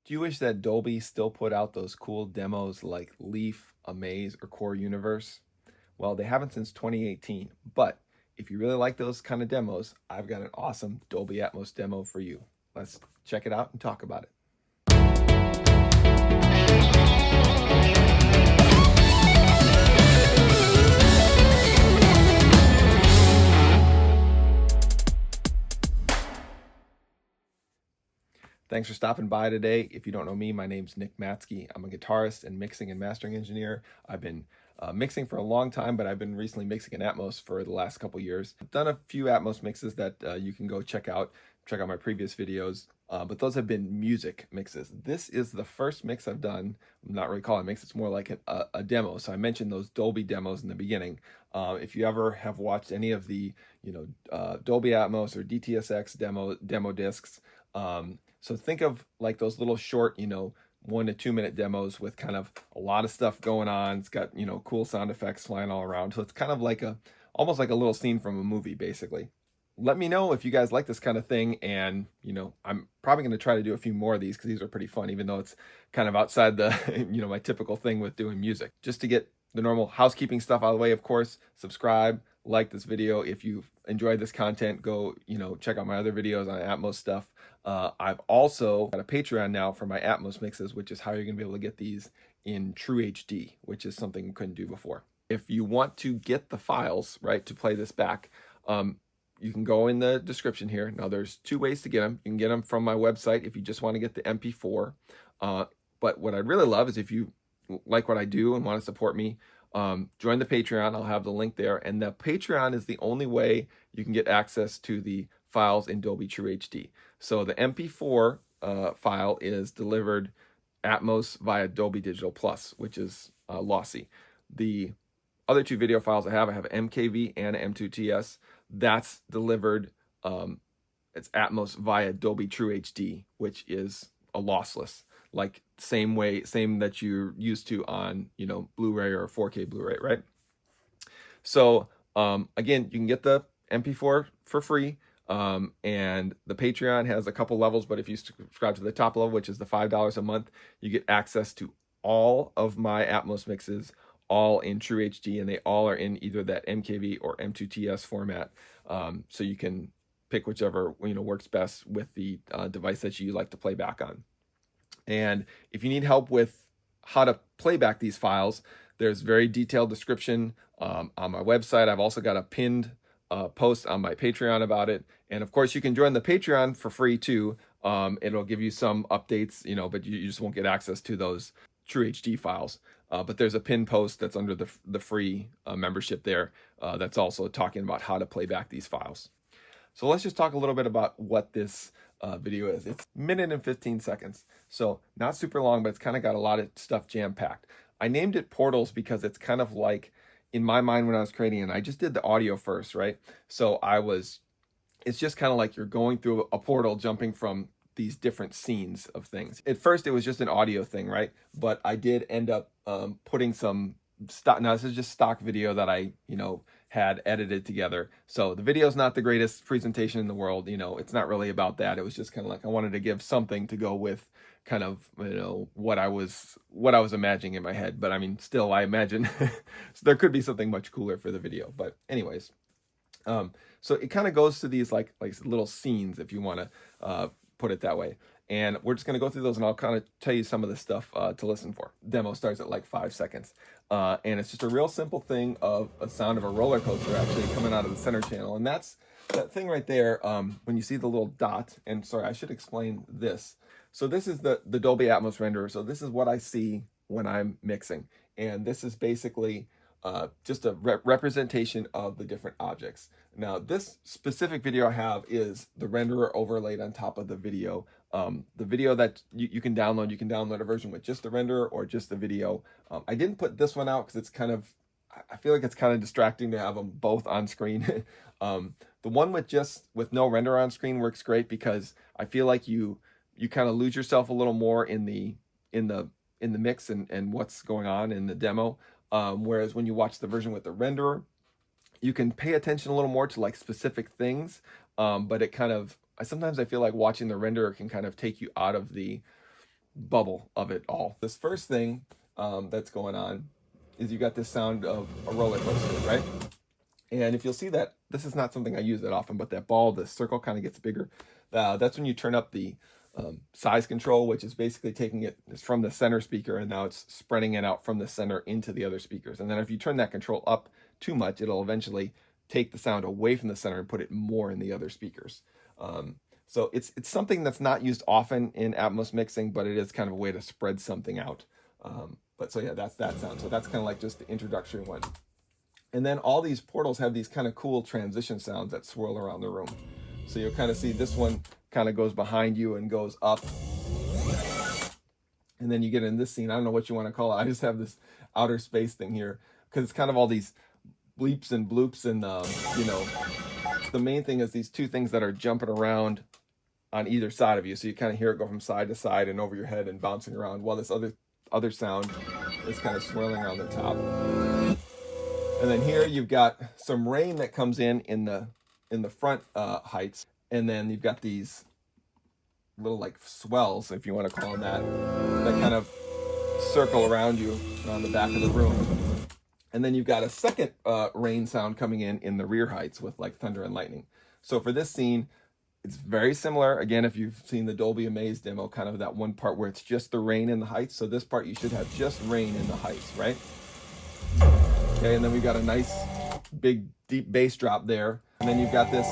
Do you wish that Dolby still put out those cool demos like Leaf, Amaze, or Core Universe? Well, they haven't since 2018, but if you really like those kind of demos, I've got an awesome Dolby Atmos demo for you. Let's check it out and talk about it. Thanks for stopping by today. If you don't know me, my name's Nick Matsky. I'm a guitarist and mixing and mastering engineer. I've been mixing for a long time, but I've been recently mixing in Atmos for the last couple years. I've done a few Atmos mixes that you can go check out my previous videos, but those have been music mixes. This is the first mix I've done. I'm not really calling it mix, it's more like a demo. So I mentioned those Dolby demos in the beginning. If you ever have watched any of the Dolby Atmos or DTSX demo discs, so think of like those little short, 1 to 2 minute demos with kind of a lot of stuff going on. It's got, cool sound effects flying all around. So it's kind of like almost like a little scene from a movie, basically. Let me know if you guys like this kind of thing. And, I'm probably going to try to do a few more of these because these are pretty fun, even though it's kind of outside the, my typical thing with doing music. Just to get the normal housekeeping stuff out of the way, of course, subscribe, like this video. If you've enjoyed this content, go, check out my other videos on Atmos stuff. I've also got a Patreon now for my Atmos mixes, which is how you're going to be able to get these in TrueHD, which is something you couldn't do before. If you want to get the files, right, to play this back, you can go in the description here. Now, there's two ways to get them. You can get them from my website if you just want to get the MP4. But what I'd really love is if you like what I do and want to support me, join the Patreon. I'll have the link there. And the Patreon is the only way you can get access to the files in Dolby True HD. So the MP4 file is delivered Atmos via Dolby Digital Plus, which is lossy. The other two video files I have MKV and M2TS. That's delivered, it's Atmos via Dolby True HD, which is a lossless, like same that you're used to on, Blu-ray or 4K Blu-ray, right? So again, you can get the MP4 for free. And the Patreon has a couple levels, but if you subscribe to the top level, which is the $5 a month, you get access to all of my Atmos mixes, all in True HD, and they all are in either that MKV or M2TS format. So you can pick whichever works best with the device that you like to play back on. And if you need help with how to play back these files, there's very detailed description on my website. I've also got a pinned post on my Patreon about it. And of course, you can join the Patreon for free too. It'll give you some updates, but you just won't get access to those True HD files. But there's a pinned post that's under the free membership there that's also talking about how to play back these files. So let's just talk a little bit about what this video is. It's a minute and 15 seconds. So not super long, but it's kind of got a lot of stuff jam-packed. I named it Portals because it's kind of like, in my mind when I was creating it, I just did the audio first, right? So it's just kind of like you're going through a portal, jumping from these different scenes of things. At first, it was just an audio thing, right? But I did end up putting some stock. Now, this is just stock video that I, had edited together. So the video is not the greatest presentation in the world. It's not really about that. It was just kind of like I wanted to give something to go with kind of, what I was imagining in my head. But I mean, still, I imagine so there could be something much cooler for the video. But anyways, so it kind of goes to these like little scenes, if you want to put it that way. And we're just going to go through those, and I'll kind of tell you some of the stuff to listen for. Demo starts at like 5 seconds. And it's just a real simple thing of a sound of a roller coaster actually coming out of the center channel. And that's that thing right there. When you see the little dot, and sorry, I should explain this. So this is the Dolby Atmos renderer. So this is what I see when I'm mixing. And this is basically just a representation of the different objects. Now, this specific video I have is the renderer overlaid on top of the video. The video that you can download a version with just the renderer or just the video. I didn't put this one out because it's kind of, I feel like it's kind of distracting to have them both on screen. The one with no render on screen works great because I feel like you kind of lose yourself a little more in the mix and what's going on in the demo. Whereas when you watch the version with the renderer, you can pay attention a little more to like specific things, but it kind of, sometimes I feel like watching the renderer can kind of take you out of the bubble of it all. This first thing that's going on is you got this sound of a roller coaster, right? And if you'll see that, this is not something I use that often, but that ball, the circle kind of gets bigger. That's when you turn up the size control, which is basically taking it from the center speaker, and now it's spreading it out from the center into the other speakers. And then if you turn that control up too much, it'll eventually take the sound away from the center and put it more in the other speakers. So it's something that's not used often in Atmos mixing, but it is kind of a way to spread something out. But so yeah, that's that sound. So that's kind of like just the introductory one. And then all these portals have these kind of cool transition sounds that swirl around the room. So you'll kind of see this one kind of goes behind you and goes up. And then you get in this scene. I don't know what you want to call it. I just have this outer space thing here because it's kind of all these bleeps and bloops. And, you know, the main thing is these two things that are jumping around on either side of you. So you kind of hear it go from side to side and over your head and bouncing around while this other sound is kind of swirling around the top. And then here you've got some rain that comes in the front heights, and then you've got these little like swells, if you want to call them that kind of circle around you on the back of the room. And then you've got a second rain sound coming in the rear heights with like thunder and lightning. So for this scene, it's very similar. Again, if you've seen the Dolby Atmos demo, kind of that one part where it's just the rain in the heights. So this part you should have just rain in the heights, right? Okay, and then we've got a nice big deep bass drop there. And then you've got this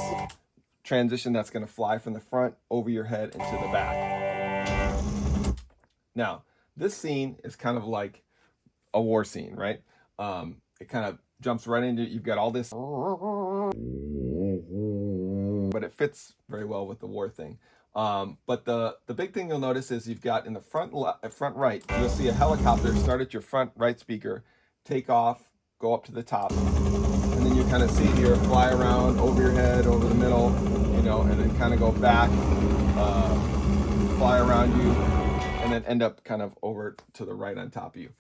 transition that's going to fly from the front over your head into the back. Now, this scene is kind of like a war scene, right? It kind of jumps right into, you've got all this, but it fits very well with the war thing. But the big thing you'll notice is you've got in the front right, you'll see a helicopter start at your front right speaker, take off, go up to the top, and then you kind of see here fly around over your head, over the middle, you know, and then kind of go back, fly around you, and then end up kind of over to the right on top of you.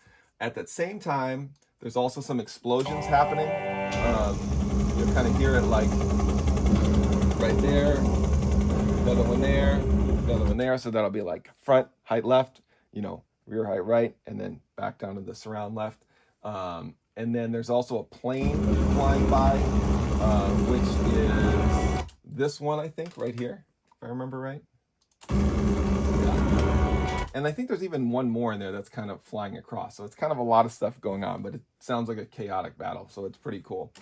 At that same time, there's also some explosions happening. You'll kind of hear it like right there, another one there, another one there. So that'll be like front height left, you know, rear height right, and then back down to the surround left. And then there's also a plane flying by, which is this one, I think, right here, if I remember right. Yeah. And I think there's even one more in there that's kind of flying across. So it's kind of a lot of stuff going on, but it sounds like a chaotic battle. So it's pretty cool.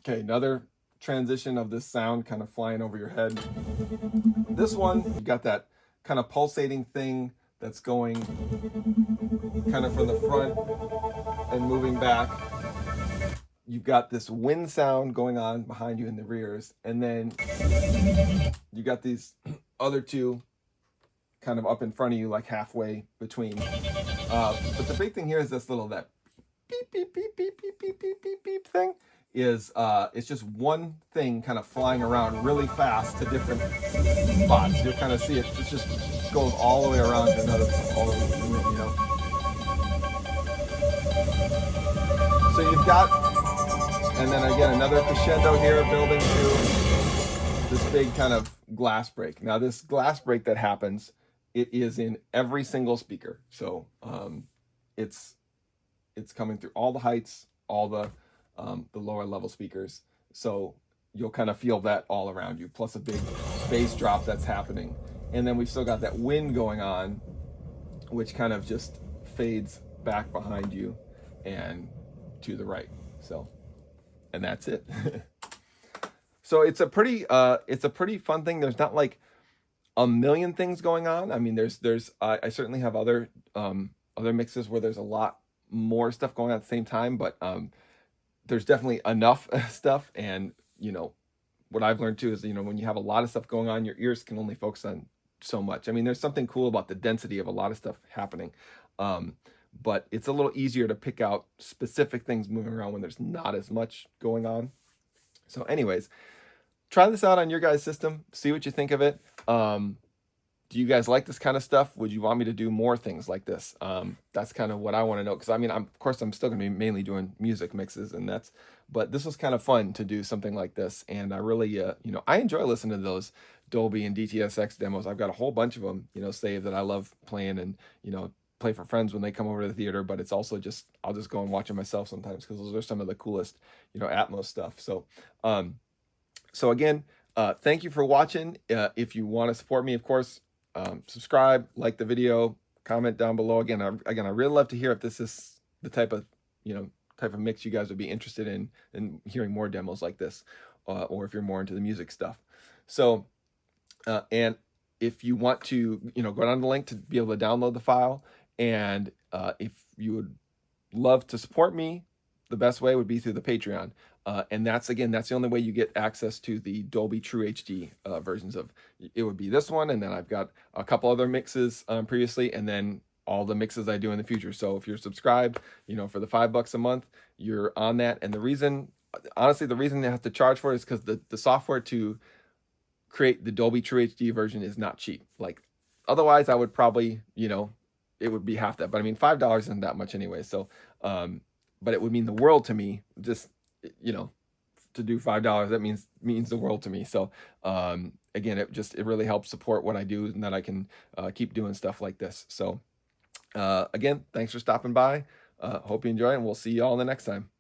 Okay, another transition of this sound kind of flying over your head. This one, you got that kind of pulsating thing that's going kind of from the front and moving back. You've got this wind sound going on behind you in the rears, and then you got these other two kind of up in front of you, like halfway between. But the big thing here is this little that beep beep beep beep beep beep beep beep beep thing. Is it's just one thing kind of flying around really fast to different spots. You'll kind of see it. It just goes all the way around to another, all the way, you know. So you've got, and then again another crescendo here, building to this big kind of glass break. Now this glass break that happens, it is in every single speaker. So it's coming through all the heights, all the lower level speakers. So you'll kind of feel that all around you, plus a big bass drop that's happening. And then we've still got that wind going on, which kind of just fades back behind you and to the right. So, and that's it. So it's a pretty fun thing. There's not like a million things going on. I mean, I certainly have other mixes where there's a lot more stuff going on at the same time, but there's definitely enough stuff. And, you know, what I've learned too is, you know, when you have a lot of stuff going on, your ears can only focus on so much. I mean, there's something cool about the density of a lot of stuff happening. But it's a little easier to pick out specific things moving around when there's not as much going on. So anyways, try this out on your guys' system. See what you think of it. Do you guys like this kind of stuff? Would you want me to do more things like this? That's kind of what I want to know. Because I mean, of course, I'm still going to be mainly doing music mixes, but this was kind of fun to do something like this. And I really, you know, I enjoy listening to those Dolby and DTSX demos. I've got a whole bunch of them, saved that I love playing and, play for friends when they come over to the theater, but it's also just, I'll just go and watch them myself sometimes because those are some of the coolest, Atmos stuff. So again, thank you for watching. If you want to support me, of course, subscribe, like the video, comment down below. Again, I really love to hear if this is the type of mix you guys would be interested in hearing more demos like this, or if you're more into the music stuff. So, and if you want to, go down the link to be able to download the file, and if you would love to support me, the best way would be through the Patreon. And that's the only way you get access to the Dolby TrueHD versions of it. Would be this one, and then I've got a couple other mixes previously, and then all the mixes I do in the future. So if you're subscribed, for the $5 a month, you're on that. And the reason they have to charge for it is because the software to create the Dolby TrueHD version is not cheap. Like, otherwise I would probably, it would be half that. But I mean, $5 isn't that much anyway. So, but it would mean the world to me, just, to do $5, that means the world to me. So, again, it really helps support what I do, and that I can keep doing stuff like this. So, again, thanks for stopping by. Hope you enjoy, and we'll see you all in the next time.